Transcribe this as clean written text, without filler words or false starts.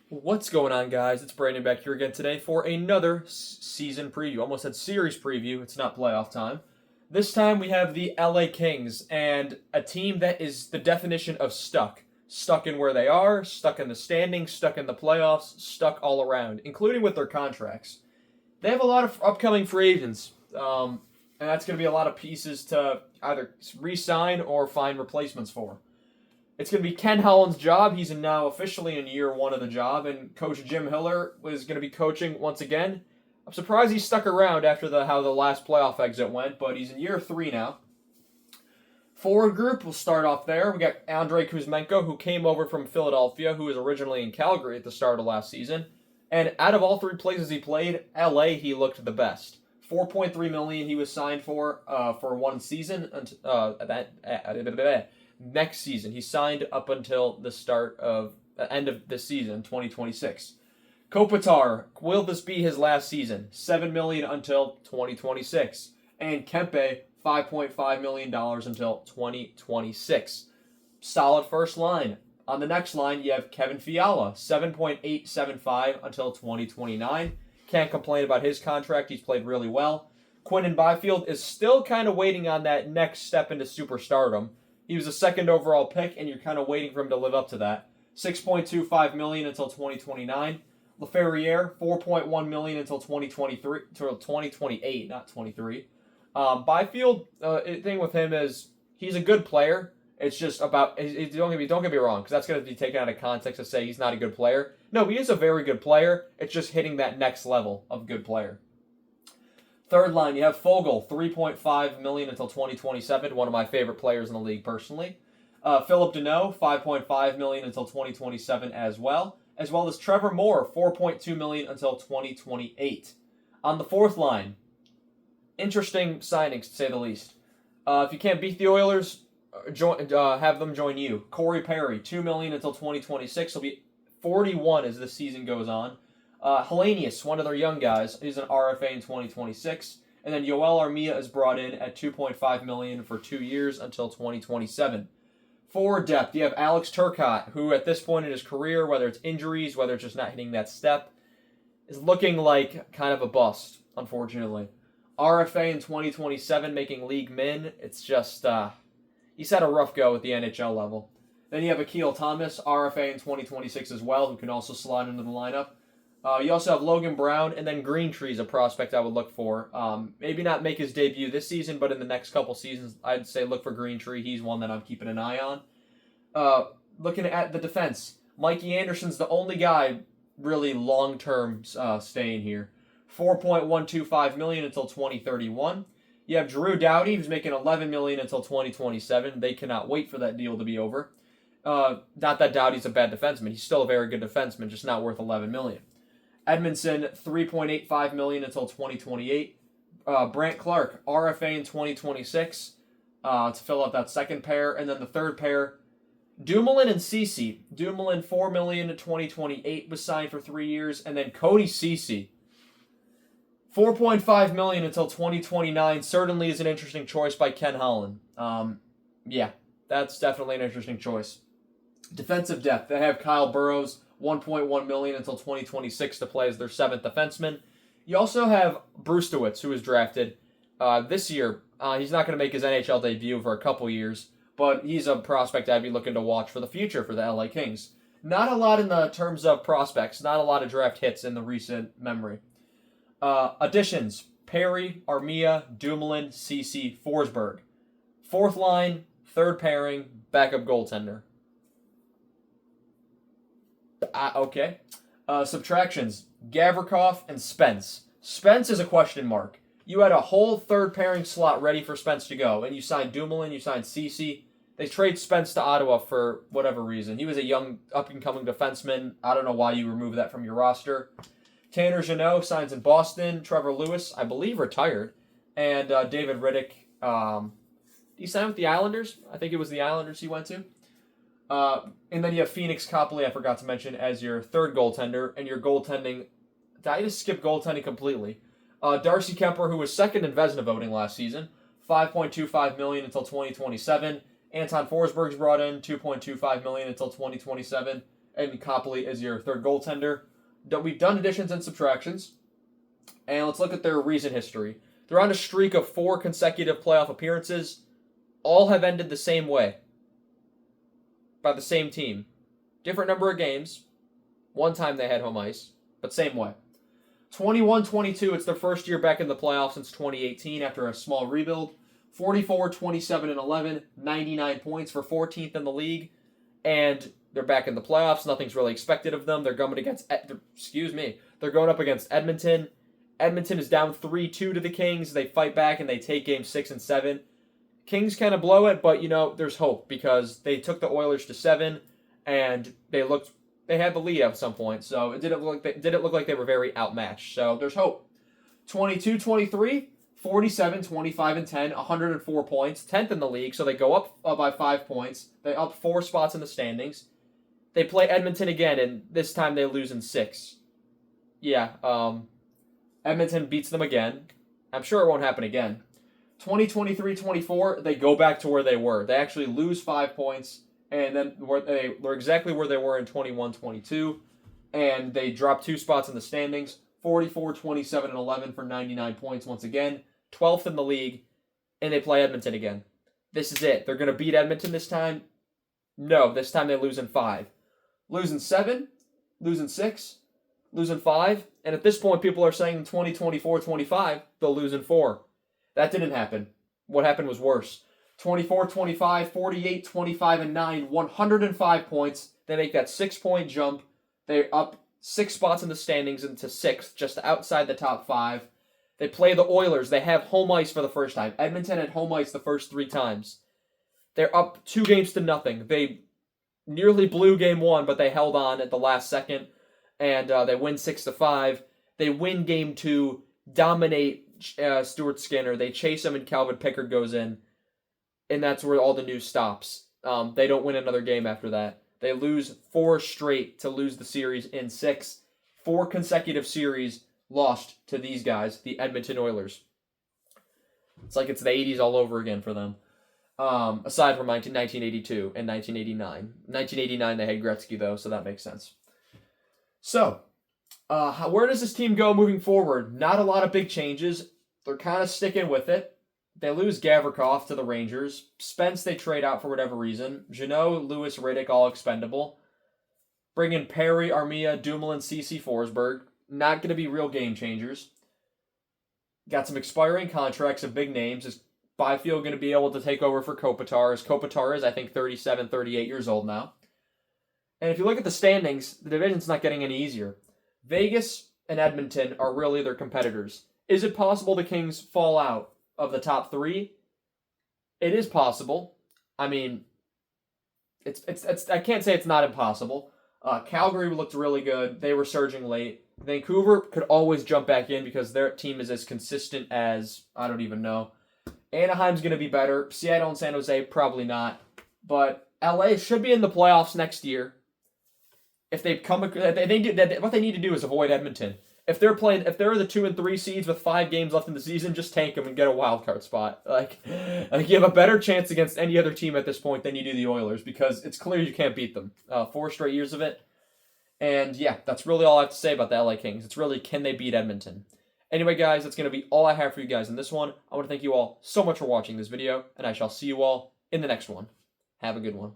What's going on, guys? It's Brandon back here again today for another season preview. Almost said series preview. It's not playoff time. This time we have the LA Kings and a team that is the definition of stuck. Stuck in where they are, stuck in the standings, stuck in the playoffs, stuck all around, including with their contracts. They have a lot of upcoming free agents, and that's going to be a lot of pieces to either re-sign or find replacements for. It's going to be Ken Holland's job. He's now officially in year one of the job, and Coach Jim Hiller is going to be coaching once again. I'm surprised he stuck around after how the last playoff exit went, but he's in year three now. Forward group, we'll start off there. We got Andrei Kuzmenko, who came over from Philadelphia, who was originally in Calgary at the start of last season. And out of all three places he played, LA, he looked the best. $4.3 million he was signed for one season. Next season. He signed up until the end of this season, 2026. Kopitar, will this be his last season? $7 million until 2026. And Kempe, $5.5 million until 2026. Solid first line. On the next line, you have Kevin Fiala, $7.875 until 2029. Can't complain about his contract. He's played really well. Quinton Byfield is still kind of waiting on that next step into superstardom. He was a second overall pick, and you're kind of waiting for him to live up to that. $6.25 million until 2029. LaFerriere, $4.1 million until 2028, not 23. Byfield, thing with him is he's a good player. It's just about don't get me wrong, because that's going to be taken out of context to say he's not a good player. No, he is a very good player. It's just hitting that next level of good player. Third line, you have Fogle, $3.5 million until 2027. One of my favorite players in the league personally. Philip Deneau, $5.5 million until 2027 as well as Trevor Moore, $4.2 million until 2028. On the fourth line, interesting signings to say the least. If you can't beat the Oilers, have them join you. Corey Perry, $2 million until 2026. He'll be 41 as the season goes on. Hellenius, one of their young guys, is an RFA in 2026. And then Yoel Armia is brought in at $2.5 million for 2 years until 2027. Forward depth, you have Alex Turcotte, who at this point in his career, whether it's injuries, whether it's just not hitting that step, is looking like kind of a bust, unfortunately. RFA in 2027, making league min. It's just, he's had a rough go at the NHL level. Then you have Akil Thomas, RFA in 2026 as well, who can also slot into the lineup. You also have Logan Brown, and then Greentree's a prospect I would look for. Maybe not make his debut this season, but in the next couple seasons, I'd say look for Greentree. He's one that I'm keeping an eye on. Looking at the defense, Mikey Anderson's the only guy really long-term staying here. $4.125 million until 2031. You have Drew Doughty, who's making $11 million until 2027. They cannot wait for that deal to be over. Not that Doughty's a bad defenseman. He's still a very good defenseman, just not worth $11 million. Edmondson, $3.85 million until 2028. Brant Clark, RFA in 2026 to fill out that second pair. And then the third pair, Dumoulin and Ceci. Dumoulin, $4 million in 2028 was signed for 3 years. And then Cody Ceci, $4.5 million until 2029. Certainly is an interesting choice by Ken Holland. Yeah, that's definitely an interesting choice. Defensive depth, they have Kyle Burrows, $1.1 million until 2026 to play as their seventh defenseman. You also have Brustowitz, who was drafted this year. He's not going to make his NHL debut for a couple years, but he's a prospect I'd be looking to watch for the future for the LA Kings. Not a lot in the terms of prospects, not a lot of draft hits in the recent memory. Additions, Perry, Armia, Dumoulin, Ceci, Forsberg. Fourth line, third pairing, backup goaltender. Okay. Subtractions, Gavrikov and Spence. Spence is a question mark. You had a whole third pairing slot ready for Spence to go, and you signed Dumoulin, you signed Ceci. They trade Spence to Ottawa for whatever reason. He was a young, up-and-coming defenseman. I don't know why you removed that from your roster. Tanner Jeannot signs in Boston. Trevor Lewis, I believe, retired. And David Riddick, did he sign with the Islanders? I think it was the Islanders he went to. And then you have Phoenix Copley, I forgot to mention, as your third goaltender. And your goaltending, I just skipped goaltending completely. Darcy Kemper, who was second in Vezina voting last season, $5.25 million until 2027. Anton Forsberg's brought in $2.25 million until 2027. and Copley is your third goaltender. We've done additions and subtractions, and let's look at their recent history. They're on a streak of 4 consecutive playoff appearances. All have ended the same way, by the same team. Different number of games. One time they had home ice, but same way. 21-22, it's their first year back in the playoffs since 2018 after a small rebuild. 44, 27, and 11, 99 points for 14th in the league, and they're back in the playoffs. Nothing's really expected of them. They're going up against Edmonton. Edmonton is down 3-2 to the Kings. They fight back and they take games 6 and 7. Kings kind of blow it, but there's hope because they took the Oilers to 7, and they had the lead at some point. So it didn't look like they were very outmatched. So there's hope. 22-23, 47, 25, and 10, 104 points, 10th in the league. So they go up by 5 points. They up 4 spots in the standings. They play Edmonton again, and this time they lose in 6. Yeah, Edmonton beats them again. I'm sure it won't happen again. 2023-24, they go back to where they were. They actually lose 5 points, and then they're exactly where they were in 21-22, and they drop 2 spots in the standings. 44, 27, and 11 for 99 points once again. 12th in the league, and they play Edmonton again. This is it. They're going to beat Edmonton this time. No, this time they lose in 5. Losing 7, losing 6, losing 5, and at this point people are saying in 2024-25 they'll lose in 4. That didn't happen. What happened was worse. 24-25, 48, 25, and 9, 105 points. They make that 6-point jump. They're up 6 spots in the standings into 6th, just outside the top 5. They play the Oilers. They have home ice for the first time. Edmonton had home ice the first 3 times. They're up 2-0. They nearly blew game 1, but they held on at the last second, and they win 6-5. They win game 2, dominate Stuart Skinner. They chase him, and Calvin Pickard goes in, and that's where all the news stops. They don't win another game after that. They lose 4 straight to lose the series in 6. 4 consecutive series lost to these guys, the Edmonton Oilers. It's like it's the 80s all over again for them. Aside from 1982 and 1989. 1989 they had Gretzky, though, so that makes sense. So, where does this team go moving forward? Not a lot of big changes. They're kind of sticking with it. They lose Gavrikov to the Rangers. Spence they trade out for whatever reason. Jeannot, Lewis, Riddick, all expendable. Bring in Perry, Armia, Dumoulin, CC, Forsberg. Not going to be real game changers. Got some expiring contracts of big names. Is Byfield going to be able to take over for Kopitar? As Kopitar is, I think, 37, 38 years old now. And if you look at the standings, the division's not getting any easier. Vegas and Edmonton are really their competitors. Is it possible the Kings fall out of the top 3? It is possible. I mean, it's I can't say it's not impossible. Calgary looked really good. They were surging late. Vancouver could always jump back in because their team is as consistent as, I don't even know. Anaheim's going to be better. Seattle and San Jose, probably not. But LA should be in the playoffs next year. If they what they need to do is avoid Edmonton. If they're the 2 and 3 seeds with 5 games left in the season, just tank them and get a wild card spot. Like you have a better chance against any other team at this point than you do the Oilers because it's clear you can't beat them. 4 straight years of it. And yeah, that's really all I have to say about the LA Kings. It's really, can they beat Edmonton? Anyway, guys, that's going to be all I have for you guys in this one. I want to thank you all so much for watching this video, and I shall see you all in the next one. Have a good one.